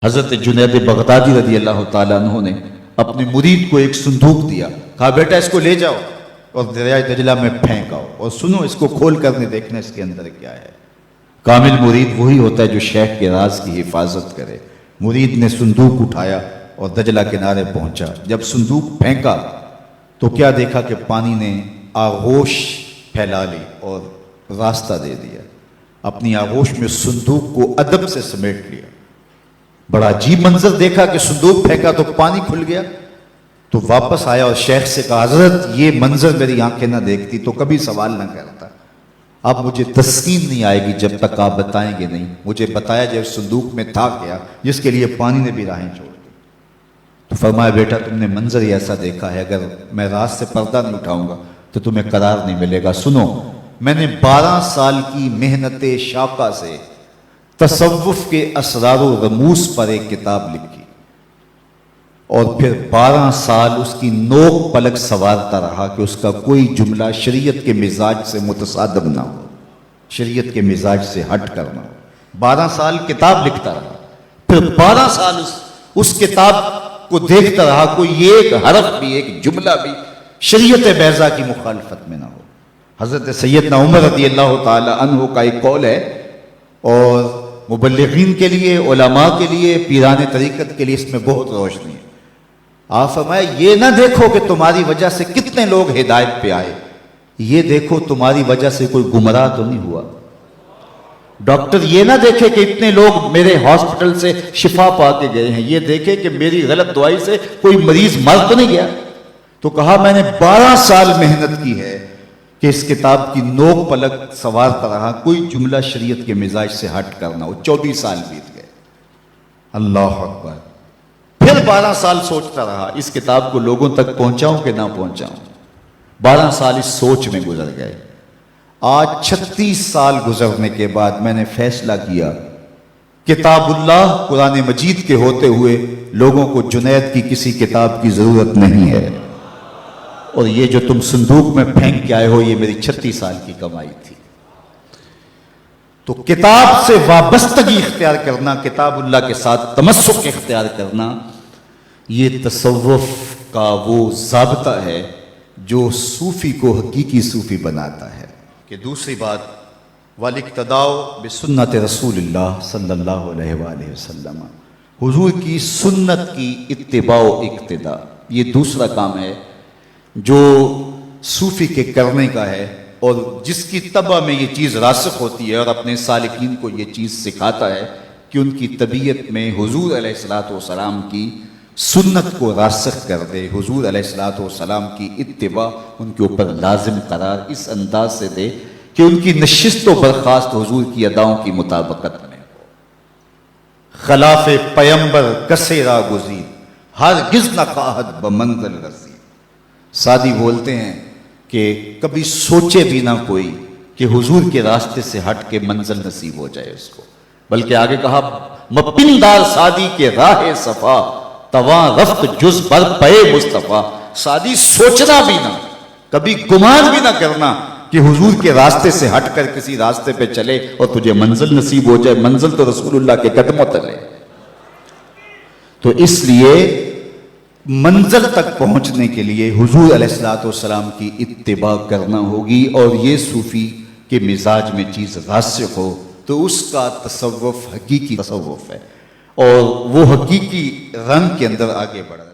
حضرت جنید بغدادی رضی اللہ تعالیٰ عنہ نے اپنے مرید کو ایک صندوق دیا، کہا بیٹا اس کو لے جاؤ اور دریائے دجلہ میں پھینک آؤ اور سنو اس کو کھول کر دیکھنا اس کے اندر کیا ہے۔ کامل مرید وہی ہوتا ہے جو شیخ کے راز کی حفاظت کرے۔ مرید نے صندوق اٹھایا اور دجلہ کنارے پہنچا، جب صندوق پھینکا تو کیا دیکھا کہ پانی نے آغوش پھیلا لی اور راستہ دے دیا، اپنی آغوش میں صندوق کو ادب سے سمیٹ لیا۔ بڑا عجیب منظر دیکھا کہ صندوق پھینکا تو پانی کھل گیا، تو واپس آیا اور شیخ سے کہا حضرت یہ منظر میری آنکھیں نہ دیکھتی تو کبھی سوال نہ کرتا، اب مجھے تسکین نہیں آئے گی جب تک آپ بتائیں گے نہیں۔ مجھے بتایا جب صندوق میں تھا کیا جس کے لیے پانی نے بھی راہیں چھوڑ دی۔ تو فرمایا بیٹا تم نے منظر ہی ایسا دیکھا ہے، اگر میں راز سے پردہ نہیں اٹھاؤں گا تو تمہیں قرار نہیں ملے گا۔ سنو، میں نے 12 سال کی محنت شاقہ سے تصوف کے اسرار و رموز پر ایک کتاب لکھی اور پھر 12 سال اس کی نوک پلک سوارتا رہا کہ اس کا کوئی جملہ شریعت کے مزاج سے متصادم نہ ہو، شریعت کے مزاج سے ہٹ کر نہ ہو۔ 12 سال کتاب لکھتا رہا، پھر 12 سال اس کتاب کو دیکھتا رہا کوئی ایک حرف بھی، ایک جملہ بھی شریعت بیضا کی مخالفت میں نہ ہو۔ حضرت سیدنا عمر رضی اللہ تعالی عنہ کا ایک قول ہے، اور مبلغین کے لیے، علماء کے لیے، پیران طریقت کے لیے اس میں بہت روشنی ہے۔ آپ فرمائے یہ نہ دیکھو کہ تمہاری وجہ سے کتنے لوگ ہدایت پہ آئے، یہ دیکھو تمہاری وجہ سے کوئی گمراہ تو نہیں ہوا۔ ڈاکٹر یہ نہ دیکھے کہ اتنے لوگ میرے ہاسپٹل سے شفا پا کے گئے ہیں، یہ دیکھے کہ میری غلط دعائی سے کوئی مریض مر تو نہیں گیا۔ تو کہا میں نے 12 سال محنت کی ہے کہ اس کتاب کی نوک پلک سوارتا رہا، کوئی جملہ شریعت کے مزاج سے ہٹ کرنا ہو۔ 24 سال بیت گئے، اللہ اکبر۔ پھر 12 سال سوچتا رہا اس کتاب کو لوگوں تک پہنچاؤں کہ نہ پہنچاؤں۔ 12 سال اس سوچ میں گزر گئے۔ آج 36 سال گزرنے کے بعد میں نے فیصلہ کیا کتاب اللہ قرآن مجید کے ہوتے ہوئے لوگوں کو جنید کی کسی کتاب کی ضرورت نہیں ہے، اور یہ جو تم صندوق میں پھینک کے آئے ہو یہ میری 36 سال کی کمائی تھی۔ تو کتاب سے وابستگی اختیار کرنا، کتاب اللہ کے ساتھ تمسک اختیار کرنا، یہ تصوف کا وہ ضابطہ ہے جو صوفی کو حقیقی صوفی بناتا ہے۔ کہ دوسری بات والاقتداء بسنت رسول اللہ صلی اللہ علیہ وآلہ وسلم، حضور کی سنت کی اتباع و اقتداء، یہ دوسرا کام ہے جو صوفی کے کرنے کا ہے، اور جس کی طبع میں یہ چیز راسخ ہوتی ہے اور اپنے سالکین کو یہ چیز سکھاتا ہے کہ ان کی طبیعت میں حضور علیہ الصلوۃ والسلام کی سنت کو راسخ کر دے، حضور علیہ الصلوۃ والسلام کی اتباع ان کے اوپر لازم قرار اس انداز سے دے کہ ان کی نشست و برخاست حضور کی اداؤں کی مطابقت میں ہو۔ خلاف پیمبر کسے را گزید، ہرگز نہ خواہد بمنزل رسید۔ سادی بولتے ہیں کہ کبھی سوچے بھی نہ کوئی کہ حضور کے راستے سے ہٹ کے منزل نصیب ہو جائے اس کو، بلکہ آگے کہا مپندار سادی کے راہ صفا، تواں رفت جز بر پے مصطفیٰ۔ سادی سوچنا بھی نہ، کبھی گمان بھی نہ کرنا کہ حضور کے راستے سے ہٹ کر کسی راستے پہ چلے اور تجھے منزل نصیب ہو جائے۔ منزل تو رسول اللہ کے قدموں تلے۔ تو اس لیے منزل تک پہنچنے کے لیے حضور علیہ الصلوۃ والسلام کی اتباع کرنا ہوگی، اور یہ صوفی کے مزاج میں چیز راسخ ہو تو اس کا تصوف حقیقی تصوف ہے، اور وہ حقیقی رنگ کے اندر آگے بڑھا۔